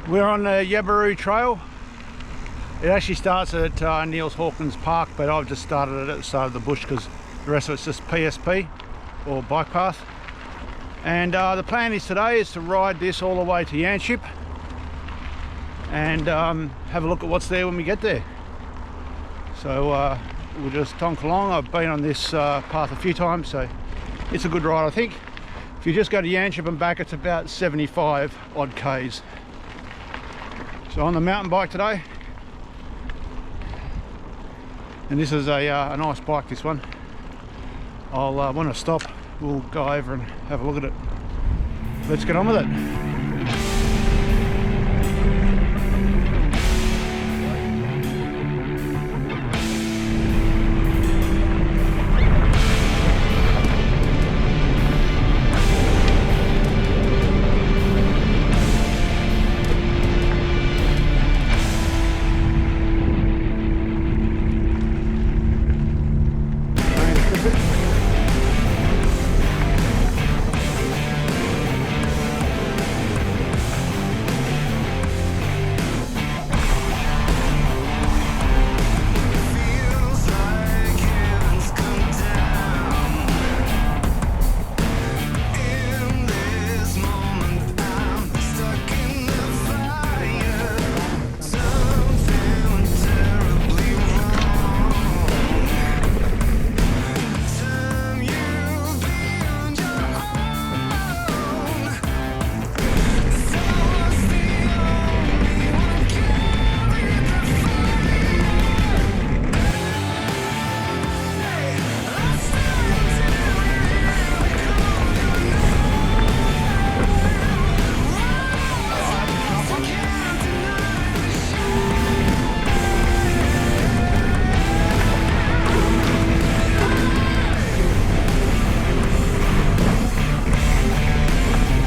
We're on the Yaberoo Trail. It actually starts at Neil Hawkins Park, but I've just started it at the start of the bush because the rest of it's just PSP or bike path. And the plan is today is to ride this all the way to Yanchep and have a look at what's there when we get there. So we'll just tonk along. I've been on this path a few times, so it's a good ride, I think. If you just go to Yanchep and back, it's about 75 odd Ks. So on the mountain bike today, and this is a nice bike, this one. I'll when I stop, we'll go over and have a look at it. Let's get on with it.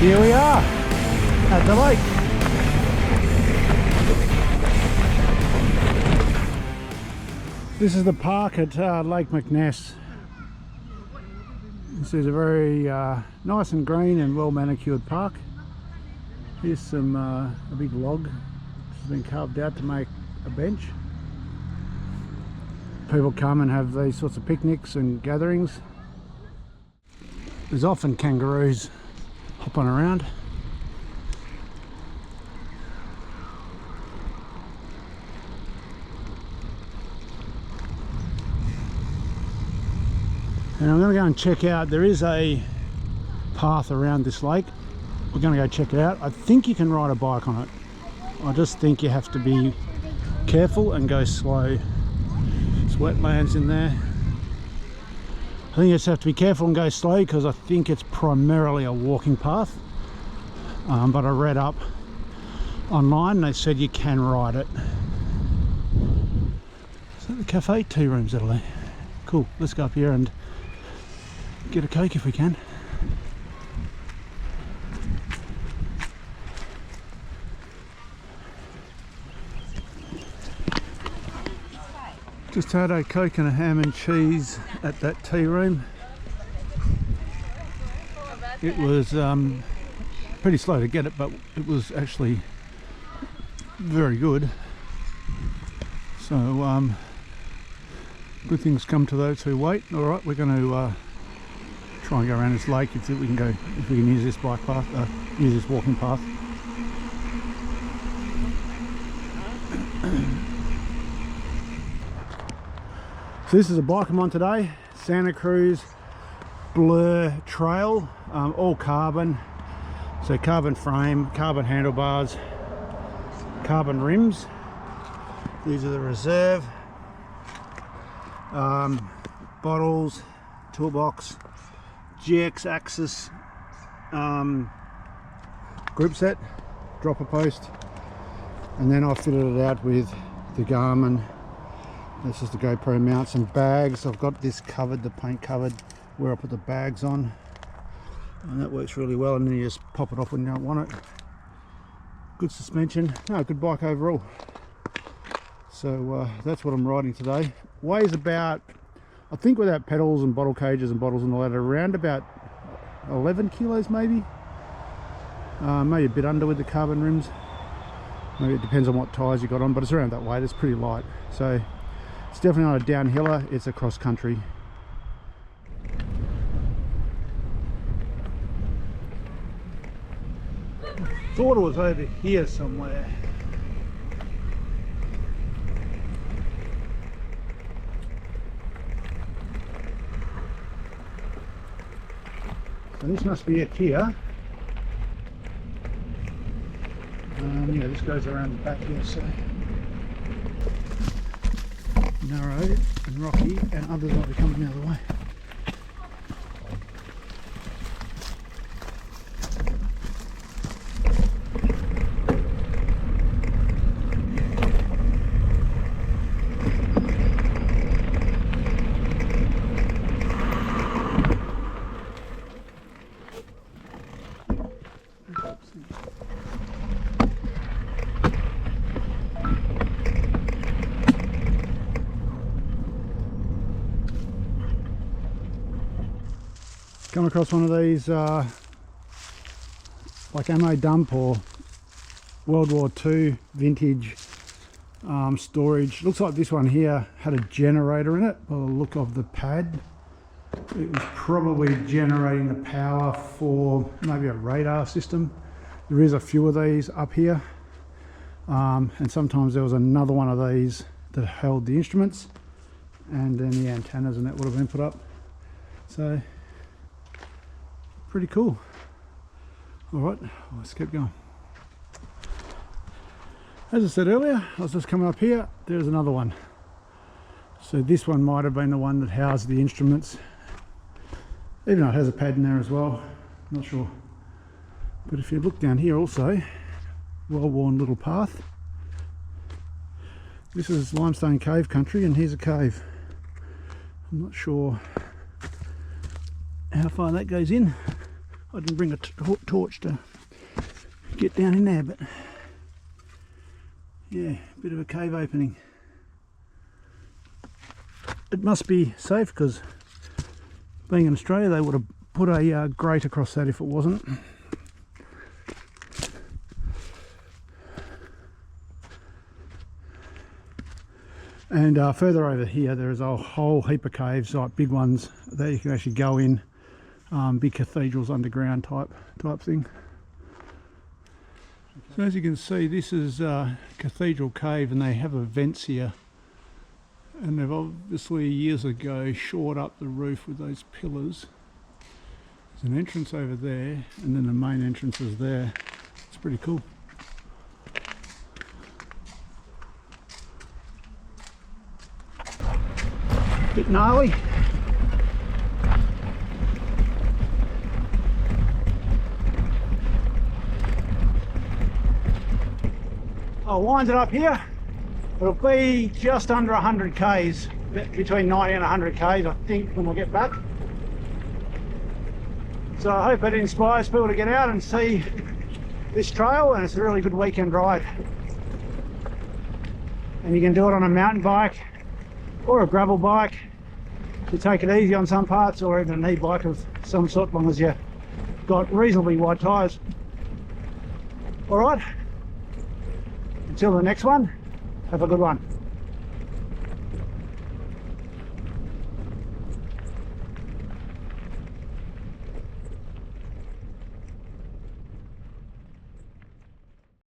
Here we are at the lake. This is the park at Lake McNess. This is a very nice and green and well manicured park. Here's some a big log which has been carved out to make a bench. People come and have these sorts of picnics and gatherings. There's often kangaroos hopping around. And I'm going to go and check out, there is a path around this lake. We're going to go check it out. I think you can ride a bike on it. I just think you have to be careful and go slow. There's wetlands in there. I think you just have to be careful and go slow because I think it's primarily a walking path. But I read up online and they said you can ride it. Is that the cafe? Tea rooms that are there. Cool, let's go up here and get a Coke if we can. Just had a Coke and a ham and cheese at that tea room. It was pretty slow to get it, but it was actually very good. So good things come to those who wait. All right, we're going to try and go around this lake if we can go, if we can use this bike path, use this walking path. So this is a bike I'm on today, Santa Cruz Blur Trail, all carbon. So carbon frame, carbon handlebars, carbon rims. These are the reserve. Bottles, toolbox, GX axis, group set, dropper post, and then I fitted it out with the Garmin. This is the GoPro mount, some bags. I've got this covered, the paint covered, where I put the bags on, and that works really well. And then you just pop it off when you don't want it. Good suspension. No, good bike overall. So that's what I'm riding today. Weighs about, I think without pedals and bottle cages and bottles and all that, around about 11 kilos maybe. Maybe a bit under with the carbon rims. Maybe it depends on what tyres you got on, but it's around that weight. It's pretty light, so it's definitely not a downhiller, it's a cross country. I thought it was over here somewhere. So this must be it here. Yeah, this goes around the back here, so narrow and rocky, and others might be coming the other way. Come across one of these like ammo dump or World War II vintage storage. Looks like this one here had a generator in it by the look of the pad. It was probably generating the power for maybe a radar system. There is a few of these up here, and sometimes there was another one of these that held the instruments, and then the antennas and that would have been put up. So pretty cool. All right, let's keep going. As I said earlier, I was just coming up here, there's another one. So this one might have been the one that housed the instruments, even though it has a pad in there as well, not sure. But if you look down here also, well-worn little path. This is limestone cave country, and here's a cave. I'm not sure how far that goes in. I didn't bring a torch to get down in there, but yeah, a bit of a cave opening. It must be safe, because being in Australia they would have put a grate across that if it wasn't. And further over here there is a whole heap of caves, like big ones that you can actually go in. Big cathedrals underground type thing. So as you can see, this is Cathedral Cave, and they have vents here, and they've obviously years ago shored up the roof with those pillars. There's an entrance over there, and then the main entrance is there. It's pretty cool. Bit gnarly. I'll wind it up here. It'll be just under 100 k's, between 90 and 100 k's I think when I get back. So I hope it inspires people to get out and see this trail, and it's a really good weekend ride. And you can do it on a mountain bike or a gravel bike. You take it easy on some parts, or even an e-bike of some sort, as long as you've got reasonably wide tyres. Alright. Until the next one, have a good one.